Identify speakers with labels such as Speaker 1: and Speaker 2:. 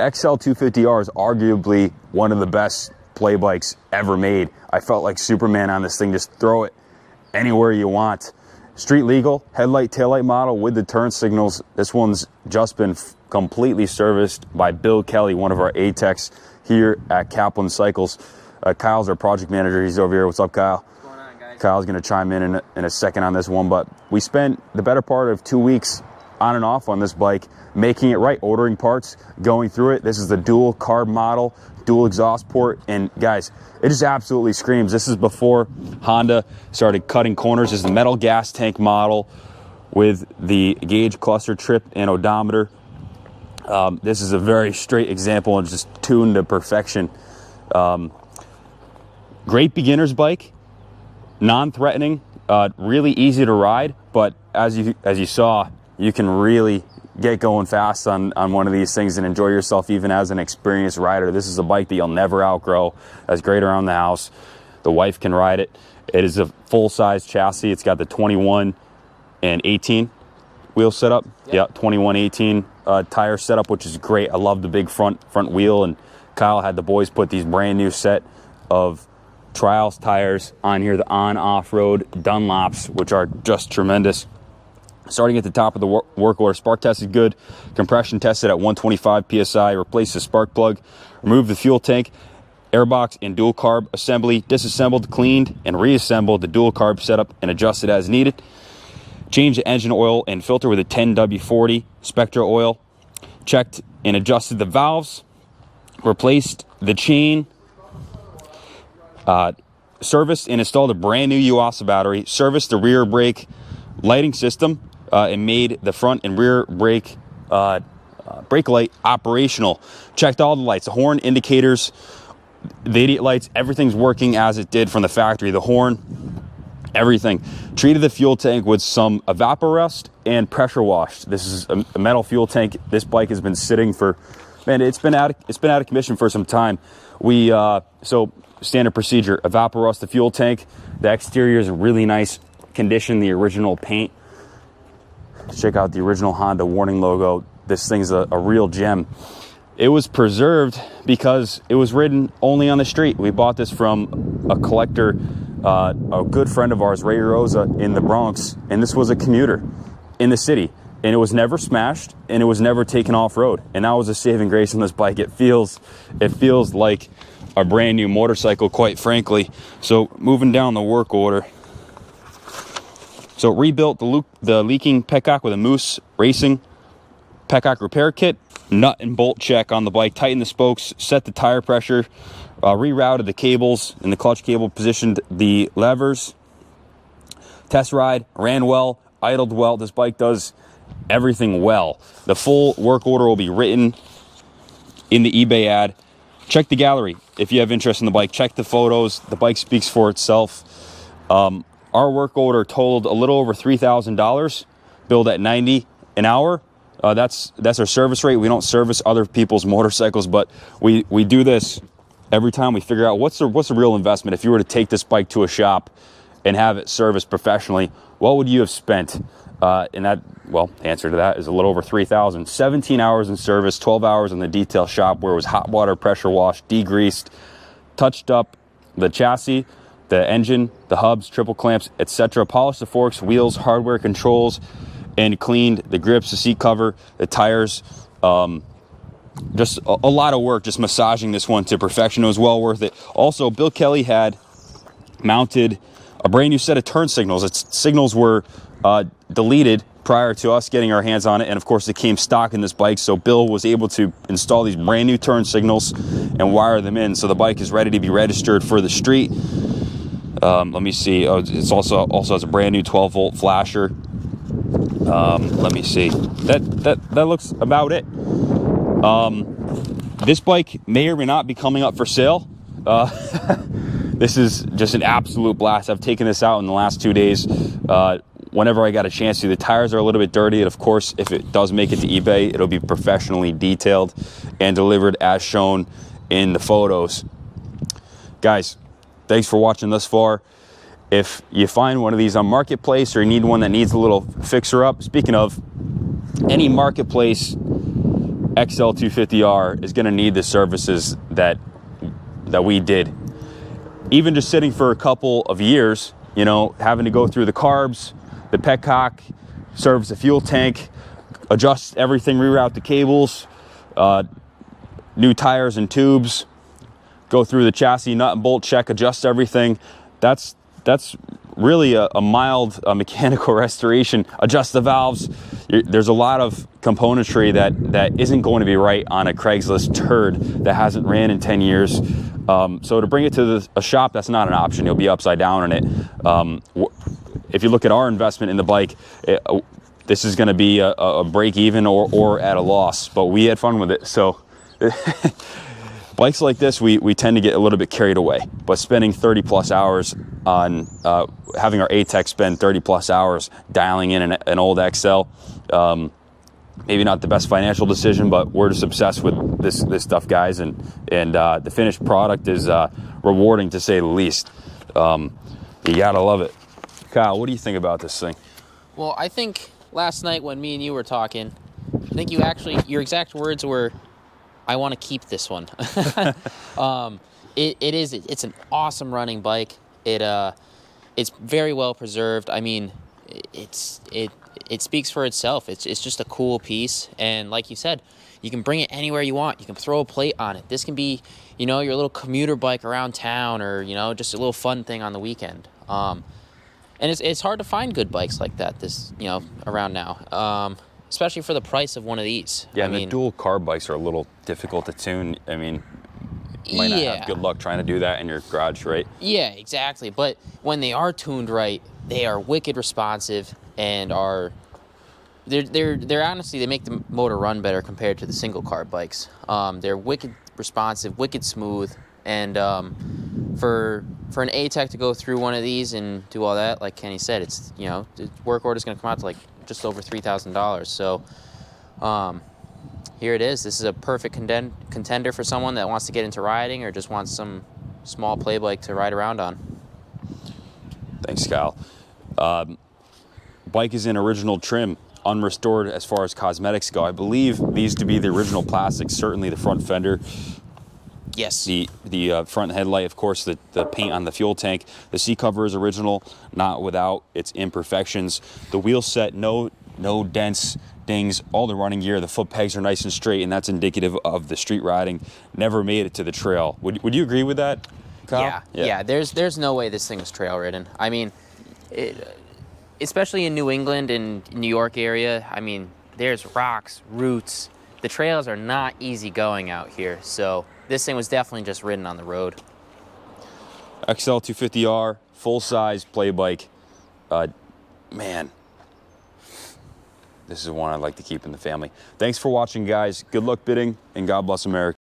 Speaker 1: XL250R is arguably one of the best play bikes ever made. I felt like Superman on this thing. Just throw it anywhere you want. Street legal, headlight, taillight model with the turn signals. This one's just been completely serviced by Bill Kelly, one of our A-techs here at Kaplan Cycles. Kyle's our project manager. He's over here. What's up, Kyle?
Speaker 2: What's going on, guys?
Speaker 1: Kyle's going to chime in a second on this one, but we spent the better part of 2 weeks on and off on this bike, making it right, ordering parts, going through it. This is the dual carb model, dual exhaust port, and guys, it just absolutely screams. This is before Honda started cutting corners. This is the metal gas tank model with the gauge cluster trip and odometer. This is a very straight example and just tuned to perfection. Great beginner's bike, non-threatening, really easy to ride, but as you saw, you can really get going fast on one of these things and enjoy yourself even as an experienced rider. This is a bike that you'll never outgrow. That's great around the house. The wife can ride it. It is a full-size chassis. It's got the 21 and 18 wheel setup. Yeah, 21, 18 tire setup, which is great. I love the big front wheel, and Kyle had the boys put these brand new set of Trials tires on here, the on-off-road Dunlops, which are just tremendous. Starting at the top of the work order, spark test is good. Compression tested at 125 PSI. Replace the spark plug. Remove the fuel tank, airbox, and dual carb assembly. Disassembled, cleaned, and reassembled the dual carb setup and adjusted as needed. Change the engine oil and filter with a 10W40 Spectra oil. Checked and adjusted the valves. Replaced the chain. Serviced and installed a brand new UASA battery. Serviced the rear brake lighting system. And made the front and rear brake light operational. Checked all the lights, the horn, indicators, the idiot lights, everything's working as it did from the factory. The horn, everything. Treated the fuel tank with some Evaporust and pressure washed. This is a metal fuel tank. This bike has been sitting for, man, it's been out of commission for some time. So standard procedure, Evaporust the fuel tank. The exterior is in really nice condition, the original paint. Check out the original Honda warning logo. This thing's a real gem. It was preserved because it was ridden only on the street. We bought this from a collector, a good friend of ours, Ray Rosa, in the Bronx, and this was a commuter in the city, and it was never smashed, and it was never taken off-road, and that was a saving grace on this bike. It feels like a brand new motorcycle, quite frankly. So moving down the work order. So rebuilt the leaking petcock with a Moose Racing petcock repair kit. Nut and bolt check on the bike. Tightened the spokes. Set the tire pressure. Rerouted the cables in the clutch cable. Positioned the levers. Test ride. Ran well. Idled well. This bike does everything well. The full work order will be written in the eBay ad. Check the gallery if you have interest in the bike. Check the photos. The bike speaks for itself. Our work order totaled a little over $3,000, billed at $90 an hour. That's our service rate. We don't service other people's motorcycles, but we do this every time we figure out what's the real investment. If you were to take this bike to a shop and have it serviced professionally, what would you have spent? And that, well, answer to that is a little over $3,000. 17 hours in service, 12 hours in the detail shop where it was hot water, pressure washed, degreased, touched up the chassis, the engine, the hubs, triple clamps, etc. Polished the forks, wheels, hardware controls, and cleaned the grips, the seat cover, the tires. Just a lot of work just massaging this one to perfection. It was well worth it. Also, Bill Kelly had mounted a brand new set of turn signals. Its signals were deleted prior to us getting our hands on it, and of course it came stock in this bike, so Bill was able to install these brand new turn signals and wire them in, so the bike is ready to be registered for the street. Let me see. Oh, it's also has a brand new 12-volt flasher. Let me see. That looks about it. This bike may or may not be coming up for sale. This is just an absolute blast. I've taken this out in the last 2 days. Whenever I got a chance to. The tires are a little bit dirty, and of course, if it does make it to eBay, it'll be professionally detailed and delivered as shown in the photos. Guys, thanks for watching thus far. If you find one of these on Marketplace or you need one that needs a little fixer up, speaking of, any Marketplace XL250R is going to need the services that we did. Even just sitting for a couple of years, you know, having to go through the carbs, the petcock, service the fuel tank, adjust everything, reroute the cables, new tires and tubes, go through the chassis nut and bolt check, adjust everything. That's really a mild mechanical restoration. Adjust the valves. There's a lot of componentry that isn't going to be right on a Craigslist turd that hasn't ran in 10 years. So to bring it to a shop, that's not an option. You'll be upside down on it. If you look at our investment in the bike, this is going to be a break even or at a loss, but we had fun with it. So bikes like this, we tend to get a little bit carried away, but spending 30 plus hours on having our A-Tech spend 30 plus hours dialing in an old XL, maybe not the best financial decision, but we're just obsessed with this stuff, guys, and the finished product is rewarding, to say the least. You gotta love it. Kyle, what do you think about this thing?
Speaker 2: Well, I think last night when me and you were talking, I think your exact words were, I want to keep this one. It's an awesome running bike. It's very well preserved. I mean, it speaks for itself. It's just a cool piece, and like you said, you can bring it anywhere you want. You can throw a plate on it. This can be, you know, your little commuter bike around town, or, you know, just a little fun thing on the weekend. And it's hard to find good bikes like that around now. Especially for the price of one of these.
Speaker 1: Yeah, the dual carb bikes are a little difficult to tune. I mean, you might not have good luck trying to do that in your garage, right?
Speaker 2: Yeah, exactly. But when they are tuned right, they are wicked responsive and they're honestly, they make the motor run better compared to the single carb bikes. They're wicked responsive, wicked smooth, and for an A-Tech to go through one of these and do all that, like Kenny said, it's, you know, the work order is going to come out to like just over $3,000. So here it is. This is a perfect contender for someone that wants to get into riding or just wants some small play bike to ride around on.
Speaker 1: Thanks, Kyle. Bike is in original trim, unrestored as far as cosmetics go. I believe these to be the original plastics, certainly the front fender.
Speaker 2: Yes.
Speaker 1: The front headlight, of course, the paint on the fuel tank. The seat cover is original, not without its imperfections. The wheel set, no dents, dings. All the running gear, the foot pegs are nice and straight, and that's indicative of the street riding. Never made it to the trail. Would you agree with that, Kyle?
Speaker 2: Yeah. There's no way this thing was trail ridden. I mean, especially in New England and New York area. I mean, there's rocks, roots. The trails are not easy going out here, so this thing was definitely just ridden on the road.
Speaker 1: XL250R, full-size play bike. Man, this is one I'd like to keep in the family. Thanks for watching, guys. Good luck bidding, and God bless America.